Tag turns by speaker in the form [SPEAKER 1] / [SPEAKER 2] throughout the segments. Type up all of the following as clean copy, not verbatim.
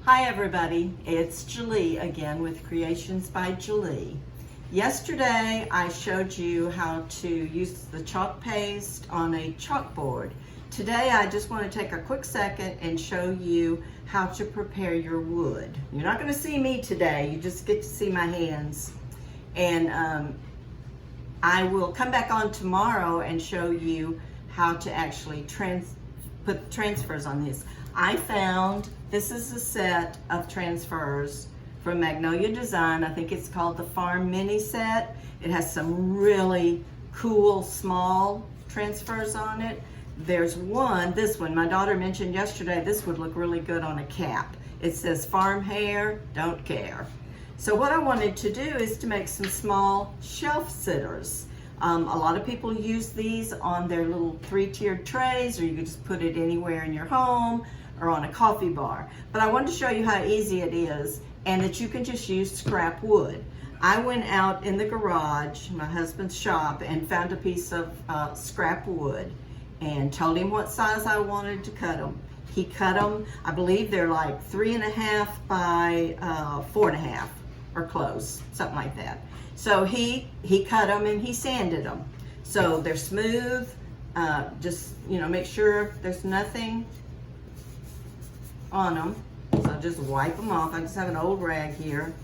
[SPEAKER 1] Hi everybody, it's Julie again with Creations by Julie. Yesterday I showed you how to use the chalk paste on a chalkboard. Today I just want to take a quick second and show you how to prepare your wood. You're not going to see me today, you just get to see my hands. And I will come back on tomorrow and show you how to actually put transfers on this. I found this is a set of transfers from Magnolia Design. I think it's called the Farm Mini Set. It has some really cool small transfers on it. There's one, this one, my daughter mentioned yesterday, this would look really good on a cap. It says farm hair, don't care. So what I wanted to do is to make some small shelf sitters. A lot of people use these on their little 3-tiered trays, or you can just put it anywhere in your home or on a coffee bar. But I wanted to show you how easy it is and that you can just use scrap wood. I went out in the garage, my husband's shop, and found a piece of scrap wood and told him what size I wanted to cut them. He cut them, I believe they're like 3.5 by 4.5 or close, something like that. So he cut them and he sanded them. So they're smooth, just, make sure there's nothing on them. So just wipe them off. I just have an old rag here.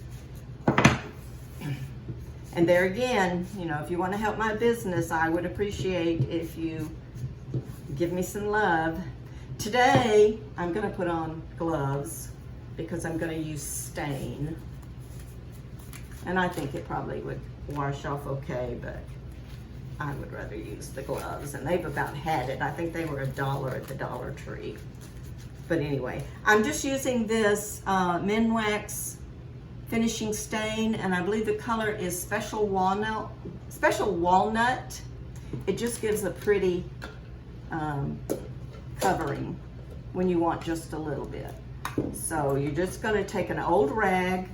[SPEAKER 1] And there again, if you want to help my business, I would appreciate if you give me some love. Today, I'm going to put on gloves because I'm going to use stain. And I think it probably would wash off okay, but I would rather use the gloves. And they've about had it. I think they were $1 at the Dollar Tree. But anyway, I'm just using this Minwax finishing stain, and I believe the color is Special Walnut. It just gives a pretty covering when you want just a little bit. So you're just going to take an old rag,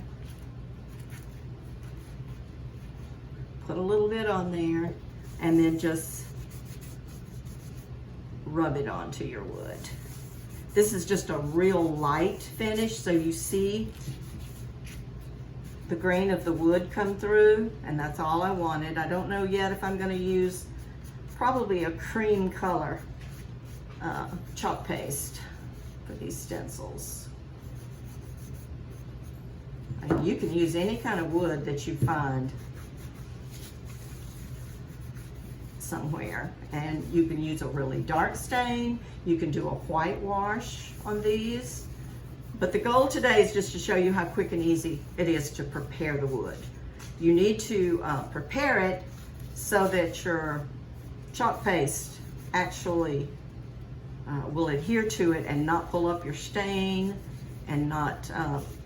[SPEAKER 1] put a little bit on there, and then just rub it onto your wood. This is just a real light finish, so you see the grain of the wood come through, and that's all I wanted. I don't know yet if I'm going to use probably a cream color chalk paste for these stencils. And you can use any kind of wood that you find somewhere, and you can use a really dark stain. You can do a whitewash on these, but the goal today is just to show you how quick and easy it is to prepare the wood. You need to prepare it so that your chalk paste actually will adhere to it and not pull up your stain and not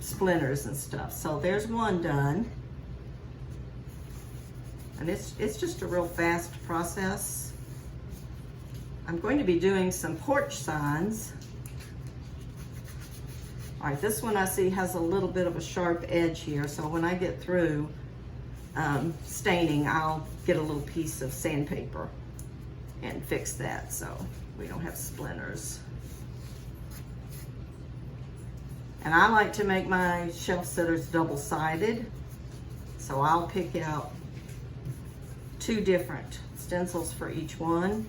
[SPEAKER 1] splinters and stuff. So there's one done. And it's just a real fast process. I'm going to be doing some porch signs. All right, this one I see has a little bit of a sharp edge here, so when I get through staining, I'll get a little piece of sandpaper and fix that so we don't have splinters. And I like to make my shelf sitters double-sided, so I'll pick out 2 different stencils for each one.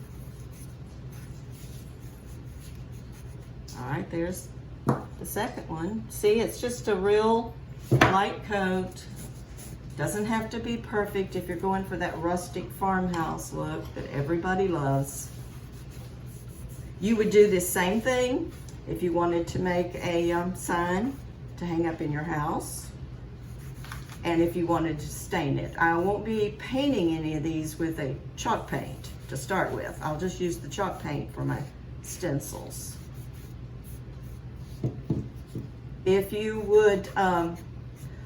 [SPEAKER 1] All right, there's the second one. See, it's just a real light coat. Doesn't have to be perfect if you're going for that rustic farmhouse look that everybody loves. You would do this same thing if you wanted to make a sign to hang up in your house, and if you wanted to stain it. I won't be painting any of these with a chalk paint to start with. I'll just use the chalk paint for my stencils. If you would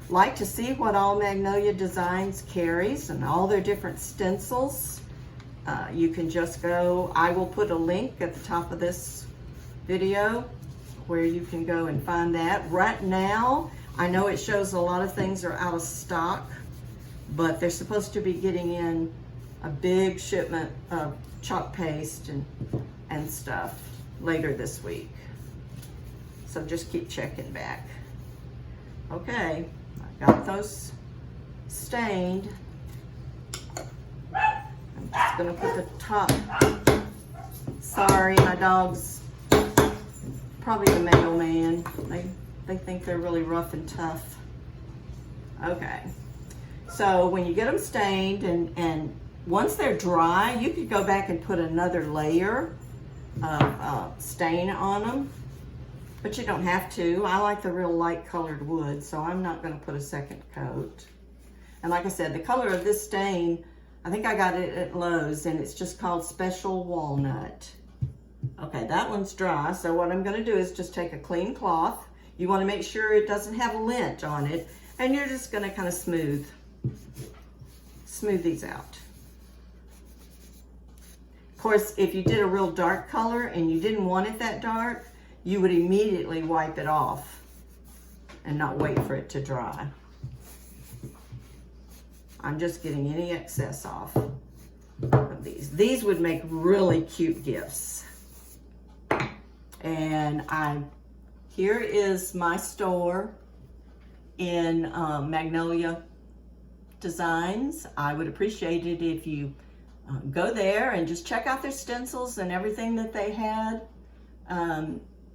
[SPEAKER 1] like to see what all Magnolia Designs carries and all their different stencils, you can just go, I will put a link at the top of this video where you can go and find that. Right now, I know it shows a lot of things are out of stock, but they're supposed to be getting in a big shipment of chalk paste and stuff later this week. So just keep checking back. Okay, I got those stained. I'm just gonna put the top. Sorry, my dog's probably the mailman. They think they're really rough and tough. Okay, so when you get them stained and once they're dry, you could go back and put another layer of stain on them, but you don't have to. I like the real light colored wood, so I'm not gonna put a second coat. And like I said, the color of this stain, I think I got it at Lowe's, and it's just called Special Walnut. Okay, that one's dry, so what I'm gonna do is just take a clean cloth. You wanna make sure it doesn't have lint on it, and you're just gonna kind of smooth these out. Of course, if you did a real dark color and you didn't want it that dark, you would immediately wipe it off and not wait for it to dry. I'm just getting any excess off of these. These would make really cute gifts. And here is my store in Magnolia Designs. I would appreciate it if you go there and just check out their stencils and everything that they had.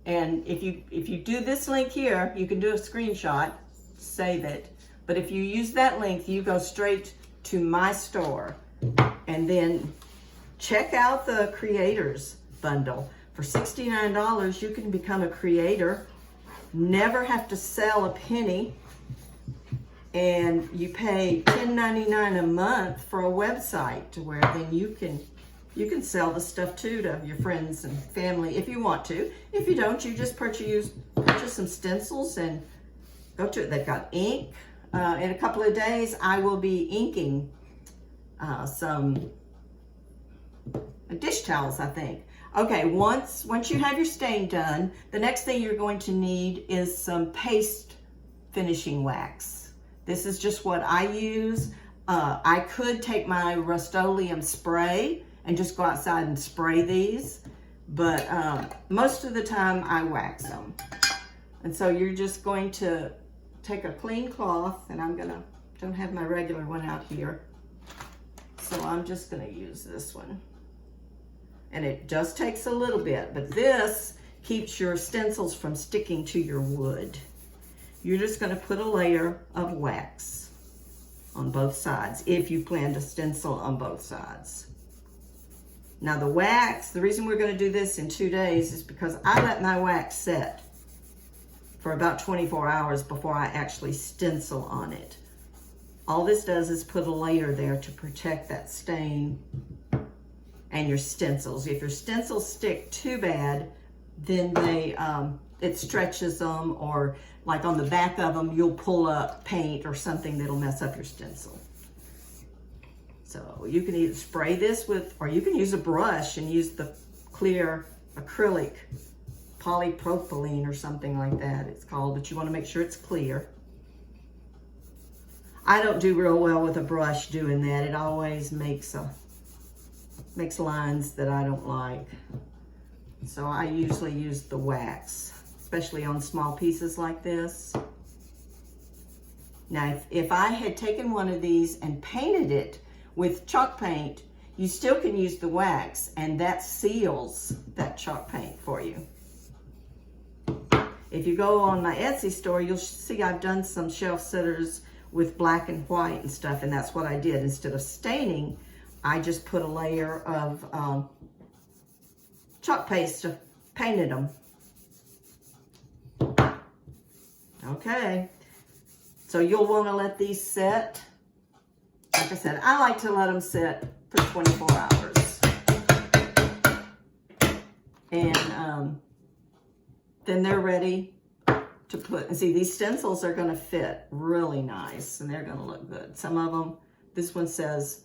[SPEAKER 1] And if you do this link here, you can do a screenshot, save it. But if you use that link, you go straight to my store, and then check out the creators bundle. For $69, you can become a creator, never have to sell a penny, and you pay $10.99 a month for a website, to where then you can sell the stuff too to your friends and family if you want to. If you don't, you just purchase some stencils and go to it. They've got ink. In a couple of days, I will be inking some dish towels, I think. Okay, once you have your stain done, the next thing you're going to need is some paste finishing wax. This is just what I use. I could take my Rust-Oleum spray and just go outside and spray these, but most of the time I wax them. And so you're just going to take a clean cloth, and don't have my regular one out here, so I'm just gonna use this one. And it just takes a little bit, but this keeps your stencils from sticking to your wood. You're just gonna put a layer of wax on both sides if you plan to stencil on both sides. Now the wax, the reason we're gonna do this in 2 days is because I let my wax set for about 24 hours before I actually stencil on it. All this does is put a layer there to protect that stain and your stencils. If your stencils stick too bad, then it stretches them, or like on the back of them, you'll pull up paint or something that'll mess up your stencil. So you can either spray this with, or you can use a brush and use the clear acrylic polypropylene or something like that it's called, but you want to make sure it's clear. I don't do real well with a brush doing that. It always makes lines that I don't like. So I usually use the wax, especially on small pieces like this. Now, if I had taken one of these and painted it with chalk paint, you still can use the wax, and that seals that chalk paint for you. If you go on my Etsy store, you'll see I've done some shelf sitters with black and white and stuff, and that's what I did. Instead of staining, I just put a layer of chalk paste, painted them. Okay, so you'll want to let these set. Like I said, I like to let them sit for 24 hours. And then they're ready to put, and see, these stencils are gonna fit really nice and they're gonna look good. Some of them, this one says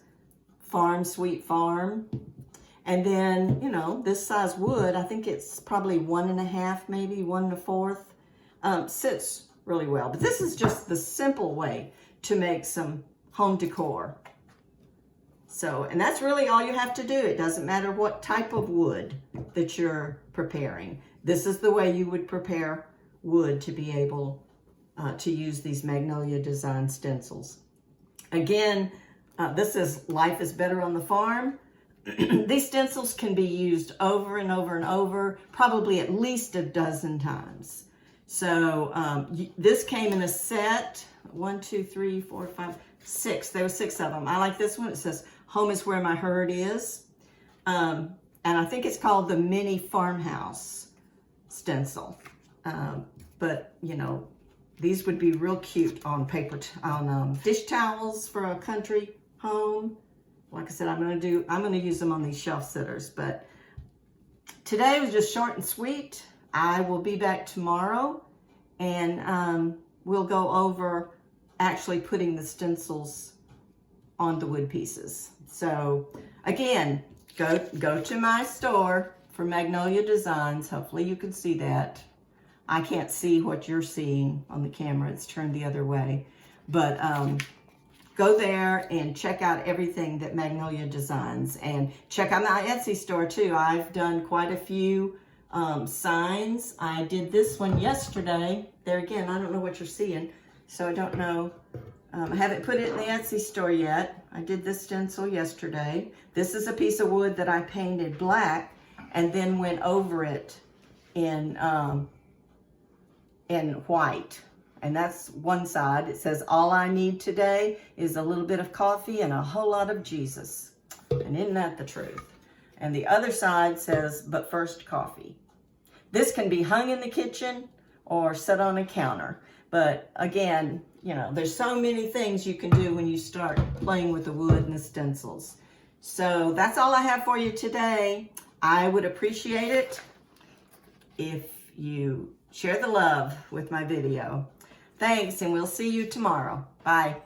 [SPEAKER 1] Farm Sweet Farm. And then, you know, this size wood, I think it's probably 1.5, maybe 1 1/4, sits really well. But this is just the simple way to make some home decor. So, and that's really all you have to do. It doesn't matter what type of wood that you're preparing. This is the way you would prepare wood to be able to use these Magnolia Design stencils. Again, this is Life is Better on the Farm. These stencils can be used over and over and over, probably at least a dozen times. So this came in a set, 1, 2, 3, 4, 5, 6. There were 6 of them. I like this one. It says, "Home is where my herd is." And I think it's called the Mini Farmhouse stencil. But, you know, these would be real cute on dish towels for a country home. Like I said, I'm gonna use them on these shelf sitters. But today was just short and sweet. I will be back tomorrow, and we'll go over actually putting the stencils on the wood pieces. So again, go to my store for Magnolia Designs. Hopefully you can see that. I can't see what you're seeing on the camera. It's turned the other way. But go there and check out everything that Magnolia designs, and check out my Etsy store too. I've done quite a few signs. I did this one yesterday. There again, I don't know what you're seeing, so I don't know. I haven't put it in the Etsy store yet. I did this stencil yesterday. This is a piece of wood that I painted black and then went over it in white. And that's one side. It says, "All I need today is a little bit of coffee and a whole lot of Jesus." And isn't that the truth? And the other side says, "But first, coffee." This can be hung in the kitchen or set on a counter. But again, you know, there's so many things you can do when you start playing with the wood and the stencils. So that's all I have for you today. I would appreciate it if you share the love with my video. Thanks, and we'll see you tomorrow. Bye.